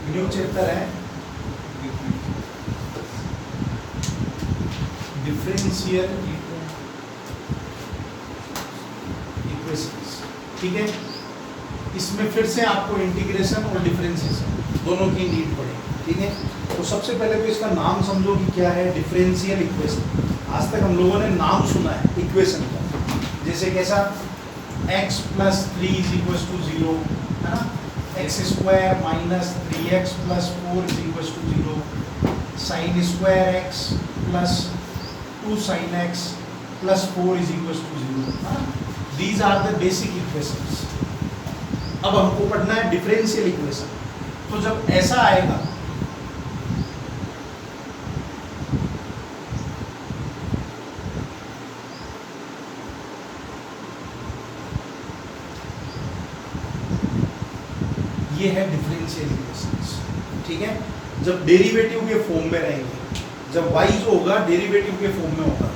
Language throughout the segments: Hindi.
न्यू चैप्टर है डिफरेंशियल इक्वेशंस। ठीक है, इसमें फिर से आपको इंटीग्रेशन और डिफरेंशिएशन दोनों की नीड पड़ेगी। ठीक है, तो सबसे पहले तो इसका नाम समझो कि क्या है डिफरेंशियल इक्वेशन। आज तक हम लोगों ने नाम सुना है इक्वेशन का, जैसे कैसा x + 3 = 0 है ना, x² - 3x + 4 = 0, sin² x + 2 sin x + 4 = 0। These are the basic equations. अब हमको पढ़ना है डिफरेंशियल इक्वेशन। तो जब ऐसा आएगा ये है डिफरेंशियल इक्वेशंस। ठीक है, जब डेरिवेटिव के फॉर्म में रहेंगे, जब y जो होगा डेरिवेटिव के फॉर्म में होगा।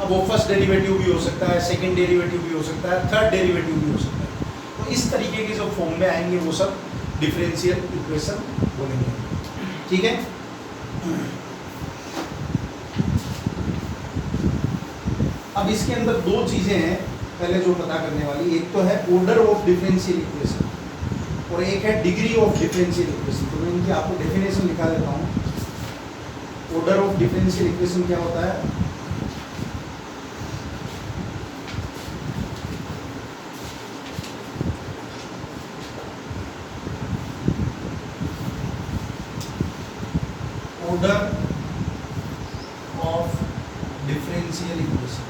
अब वो फर्स्ट डेरिवेटिव भी हो सकता है, सेकंड डेरिवेटिव भी हो सकता है, थर्ड डेरिवेटिव भी हो सकता है। तो इस तरीके के जो फॉर्म में आएंगे वो सब डिफरेंशियल इक्वेशन बोलेंगे। ठीक है, अब इसके अंदर दो चीजें हैं पहले जो पता करने वाली। एक तो है ऑर्डर ऑफ डिफरेंशियल इक्वेशन और एक है डिग्री ऑफ डिफरेंशियल इक्वेशन। तो मैं इनकी आपको डेफिनेशन लिखा देता हूँ। ऑर्डर ऑफ डिफरेंशियल इक्वेशन क्या होता है? Order of differential equation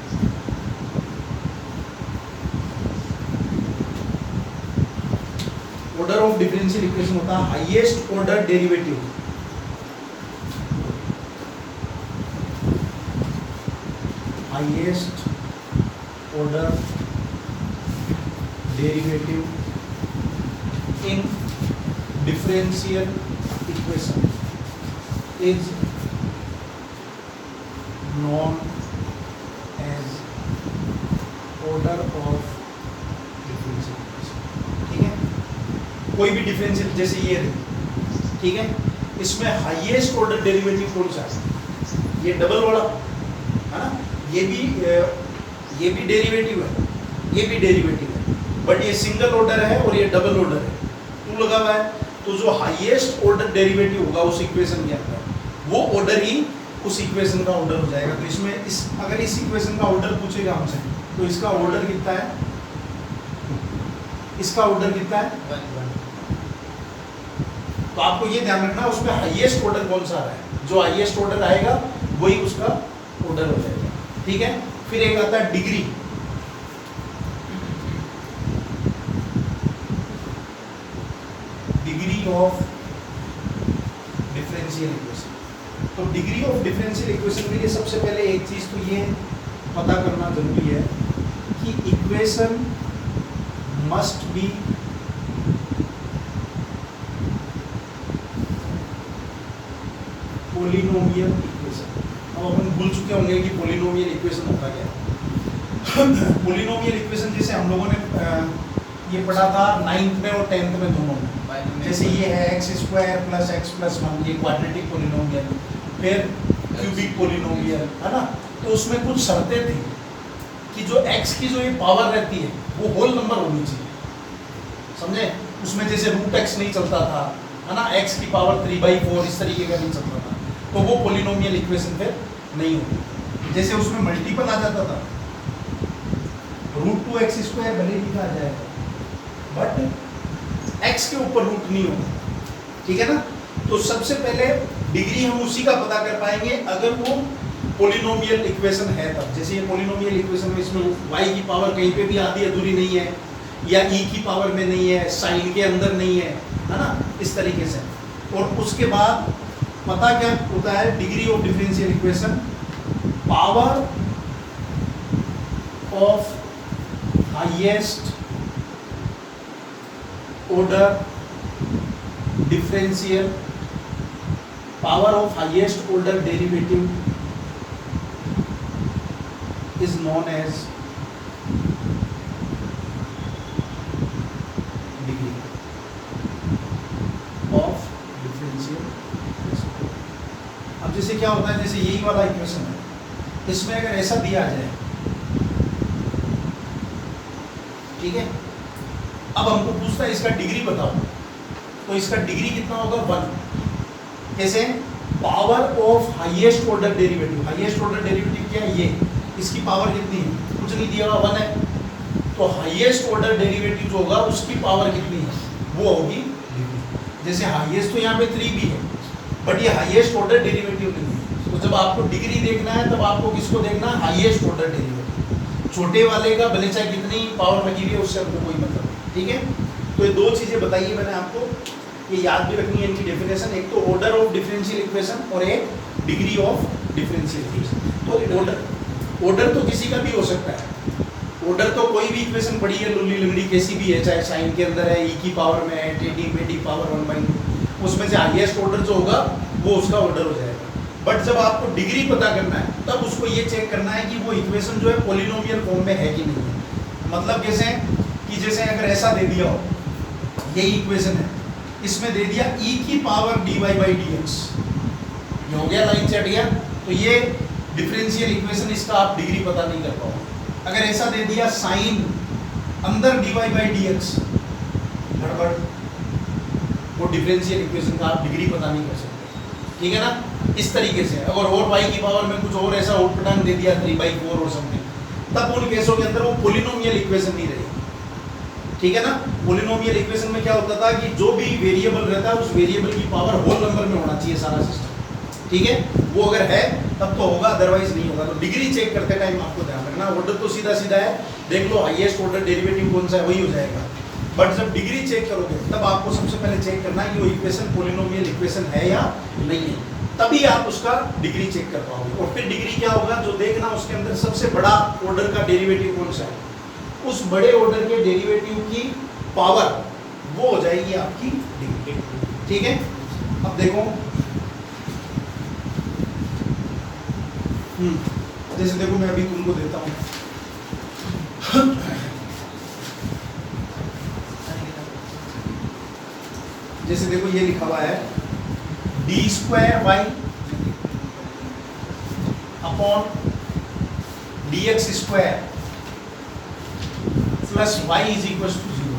order of differential equation होता है highest order derivative. Highest order derivative in differential equation is known as order of differential equation। ठीक है, कोई भी डिफरेंशियल जैसे ये है, ठीक है, इसमें हाईएस्ट ऑर्डर डेरिवेटिव कौन सा है? ये डबल वाला है ना, ये भी डेरिवेटिव है, ये भी डेरिवेटिव है, बट ये सिंगल ऑर्डर है और ये डबल ऑर्डर है, क्यों लगा हुआ है? तो जो हाईएस्ट ऑर्डर डेरिवेटिव होगा उस इक्वेशन के अंदर वो ऑर्डर ही उस इक्वेशन का ऑर्डर हो जाएगा। तो इसमें अगर इस इक्वेशन का ऑर्डर पूछेगा हमसे तो इसका ऑर्डर कितना है? इसका ऑर्डर कितना है? 1। तो आपको ये ध्यान रखना उसमें हाईएस्ट ऑर्डर कौन सा है, जो हाईएस्ट ऑर्डर आएगा वही उसका ऑर्डर हो जाएगा। ठीक है, फिर एक आता है degree. Degree of differential equation. तो डिग्री ऑफ डिफरेंशियल इक्वेशन के लिए सबसे पहले एक चीज तो ये पता करना जरूरी है कि equation must be polynomial equation. अब अपन भूल चुके होंगे कि पॉलिनोमियल इक्वेशन होता क्या है। पॉलिनोमियल इक्वेशन जैसे हम लोगों ने ये पढ़ा था 9th में और 10th में दोनों में। जैसे ये है x² + x + 1, ये क्वाड्रेटिक पॉलिनोमियल, फिर क्यूबिक पॉलिनोमियल है ना। तो उसमें कुछ शर्तें थी कि जो x की जो ये पावर रहती है वो होल नंबर होनी चाहिए, समझे? उसमें जैसे √x नहीं चलता था है ना, x की पावर 3/4 इस तरीके का नहीं चलता था, तो वो पॉलिनोमियल इक्वेशन फिर नहीं होती। जैसे उसमें मल्टीपल आ जाता था, √2x² भले लिखा आ जाएगा बट x के ऊपर रूट नहीं होगा। ठीक है ना। तो सबसे पहले डिग्री हम उसी का पता कर पाएंगे अगर वो पॉलिनोमियल इक्वेशन है तब। जैसे ये पॉलिनोमियल इक्वेशन में इसमें y की पावर कहीं पे भी आधी अधूरी नहीं है, या e की पावर में नहीं है, साइन के अंदर नहीं है ना, इस तरीके से। और उसके बाद पता क्या होता है degree of differential equation? Power of highest order differential, power of highest order derivative is known as degree। से क्या होता है, जैसे यही वाला इक्वेशन है, इसमें अगर ऐसा दिया जाए, ठीक है, अब हमको पूछता है इसका डिग्री बताओ, तो इसका डिग्री कितना होगा 1। कैसे? Power of highest order derivative, highest order derivative क्या है, ये, इसकी पावर कितनी है, कुछ नहीं दिया हुआ 1 है, तो हाईएस्ट ऑर्डर डेरिवेटिव जो होगा उसकी पावर कितनी है, वो होगी डिग्री। जैसे हाईएस्ट तो यहाँ पे 3 भी है, बट ये हाईएस्ट ऑर्डर डेरिवेटिव नहीं है, तो जब आपको डिग्री देखना है तब आपको किसको देखना है, हाईएस्ट ऑर्डर डेरिवेटिव। छोटे वाले का भले चाहे कितनी पावर लगी हुई है उससे हमको कोई मतलब नहीं, ठीक है। तो ये 2 चीज़ें बताइए मैंने आपको, ये याद भी रखनी है इनकी डेफिनेशन, एक तो ऑर्डर ऑफ डिफरेंशियल इक्वेशन और एक डिग्री ऑफ डिफरेंशियल इक्वेशन। तो ऑर्डर तो किसी का भी हो सकता है, ऑर्डर तो कोई भी इक्वेशन पड़ी है लुल्ली लंगड़ी कैसी भी है, चाहे साइन के अंदर है, ई की पावर में है, टी में डी पावर 1/2, उसमें से हाईएस्ट ऑर्डर जो होगा वो उसका ऑर्डर हो जाएगा। बट जब आपको डिग्री पता करना है तब उसको ये चेक करना है कि वो इक्वेशन जो है पॉलिनोमियल फॉर्म में है कि नहीं है। मतलब कैसे कि जैसे अगर ऐसा दे दिया हो, यही इक्वेशन है, इसमें दे दिया e की पावर dy/dx, ये हो गया, लाइन से हट गया, तो ये डिफरेंशियल इक्वेशन, इसका आप डिग्री पता नहीं कर पाओगे। अगर ऐसा दे दिया साइन अंदर dy/dx, गड़बड़, वो डिफरेंशियल इक्वेशन का आप डिग्री पता नहीं कर सकते, ठीक है ना। इस तरीके से अगर और y की पावर में कुछ और ऐसा आउटपुट दे दिया 3/4 और समथिंग, तब उन केसों के अंदर वो पॉलिनोमियल इक्वेशन नहीं रहेगी, ठीक है ना। पॉलिनोमियल इक्वेशन में क्या होता था कि जो भी वेरिएबल रहता है उस वेरिएबल की पावर होल नंबर में होना चाहिए सारा सिस्टम, ठीक है। वो अगर है तब तो होगा, अदरवाइज नहीं होगा। तो डिग्री चेक करते टाइम आपको ध्यान रखना, ऑर्डर तो सीधा सीधा है, देख लो हाईएस्ट ऑर्डर डेरिवेटिव कौन सा है वही हो जाएगा, बट जब डिग्री चेक करोगे तब आपको सबसे पहले चेक करना है कि वो इक्वेशन पॉलिनोमियल इक्वेशन है या नहीं है, तभी आप उसका डिग्री चेक कर पाओगे। और फिर डिग्री क्या होगा, जो देखना उसके अंदर सबसे बड़ा ऑर्डर का डेरिवेटिव कौन सा है, उस बड़े ऑर्डर के डेरिवेटिव की पावर वो हो जाएगी आपकी डिग्री, ठीक है। अब देखो, जैसे देखो मैं अभी तुमको देता हूँ, जैसे देखो ये लिखा हुआ है d² upon dx² plus y is equal to 0।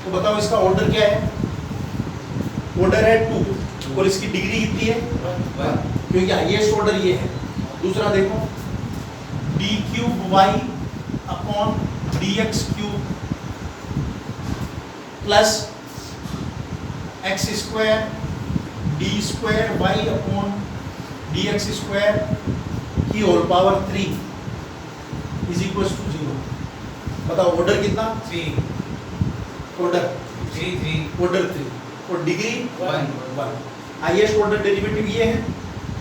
तो बताओ इसका ऑर्डर क्या है, ऑर्डर है 2 और इसकी डिग्री कितनी है 1, क्योंकि हाईएस्ट ऑर्डर ये है। दूसरा देखो d³ upon dx³ plus x² d² upon dx² की whole power 3 is equal to 0। बताओ ऑर्डर कितना, 3, ऑर्डर 3 और डिग्री 1। हाईएस्ट ऑर्डर डेरिवेटिव ये है,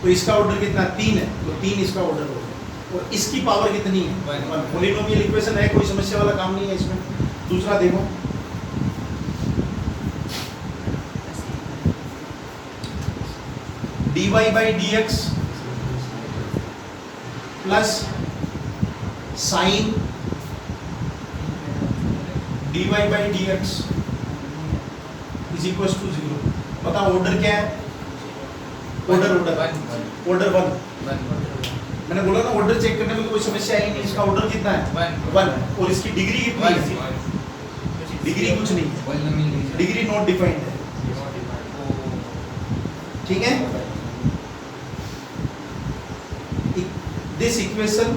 तो इसका ऑर्डर कितना 3 है, तो 3 इसका ऑर्डर हो गया, और इसकी पावर कितनी है 1। पॉलिनोमियल इक्वेशन है, कोई समस्या वाला काम नहीं है इसमें। दूसरा देखो dy/dx plus sine dy/dx is equal to 0। बताओ ऑर्डर क्या है, ऑर्डर 1। मैंने बोला ना ऑर्डर चेक करने में कोई समस्या आई नहीं, इसका ऑर्डर कितना है 1 और इसकी डिग्री कितनी है, डिग्री कुछ नहीं, डिग्री नॉट डिफाइंड है, ठीक है। This equation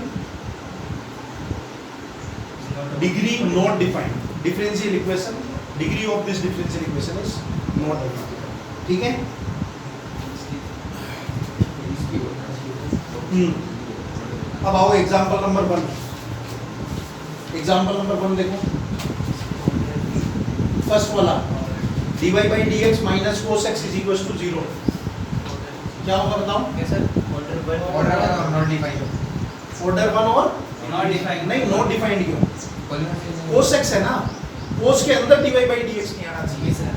degree not defined, differential equation, degree of this differential equation is not defined, ठीक है। अब आओ एग्जांपल नंबर 1। एग्जांपल नंबर 1 देखो, फर्स्ट वाला dy/dx minus cos x is equal to 0। क्या होगा बताओ, ऑर्डर 1 और नॉट डिफाइंड, ऑर्डर 1 और नॉट डिफाइंड, नहीं नॉट डिफाइंड क्यों, cos x है ना, cos के अंदर dy/dx नहीं आना चाहिए सर।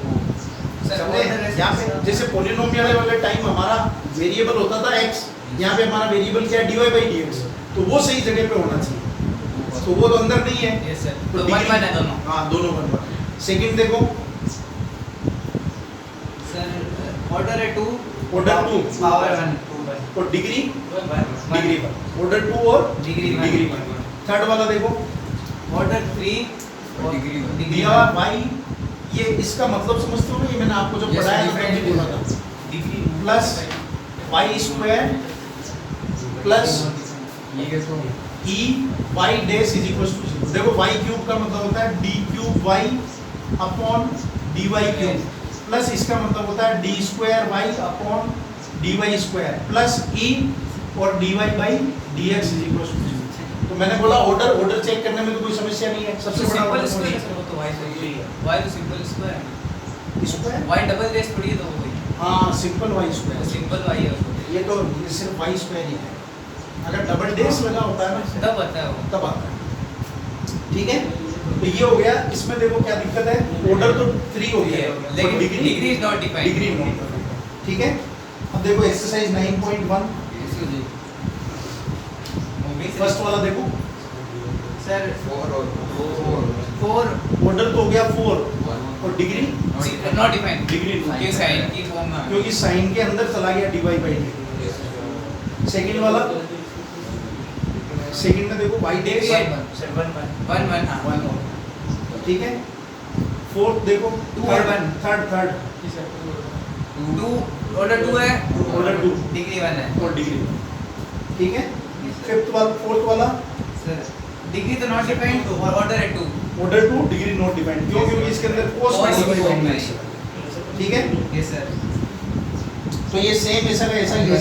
यहाँ पे जैसे पॉलिनोमियल वाले टाइम हमारा वेरिएबल होता था x, यहाँ पे हमारा वेरिएबल क्या है dy/dx, तो वो सही जगह पे होना चाहिए, तो वो तो अंदर नहीं है, तो 1 है दोनों, हाँ दोनों 1। सेकंड देखो सर ऑर्डर है 2 ऑर्डर 2 पावर 1 और डिग्री डिग्री 1, ऑर्डर 2 और डिग्री डिग्री 1। थर्ड वाला देखो, ऑर्डर 3 और डिग्री दिया y, ये इसका मतलब समझते हो ना, ये मैंने आपको जब पढ़ाया था तब भी बोला था, degree plus Y square plus E Y dash is equal to 0। देखो वाई क्यूब का मतलब होता है D cube Y upon D Y cube, plus इसका मतलब होता है D square Y upon D Y square plus E और D Y by D X is equal to 0। तो मैंने बोला ऑर्डर चेक करने में तो कोई समस्या नहीं है। सबसे बड़ा सिंपल order कौन स्क्वायर सा है, वो तो y से y तो सिंपल स्क्वायर है? स्क्वायर, y डबल रेस थोड़ी है, तो वो वही हाँ simple y square, simple y है उसको, ये तो ये सिर्फ वाई स्क्वायर ही है। अगर डबल डेस लगा होता है ना तब आता है वो। तब आता है। ठीक है, तो ये हो गया। इसमें देखो क्या दिक्कत है, ऑर्डर तो 3 हो गया है, लेकिन degree degree is not defined. Degree not defined. ठीक है, अब देखो एक्सरसाइज 9.1 फर्स्ट वाला देखो, सर 4 ऑर्डर तो हो गया 4 और डिग्री नॉट डिफाइंड, डिग्री क्योंकि साइन की फॉर्म में क्योंकि साइन के अंदर चला गया dy बाई डी। सेकंड वाला, सेकंड में देखो y डैश 1 1 हां 1 ठीक है। फोर्थ देखो 2 और 1 थर्ड 2 ऑर्डर 2 है, ऑर्डर 2 डिग्री 1 है। और डिग्री, ठीक है। फिफ्थ वाला, फोर्थ वाला सर डिग्री तो नॉट डिफाइंड और ऑर्डर है 2। ऑर्डर 2 डिग्री नॉट डिफाइंड, क्यों? क्योंकि इसके अंदर cos Cos dy की form में ठीक है। Yes sir. तो ये सेम ऐसा का ऐसा ही है।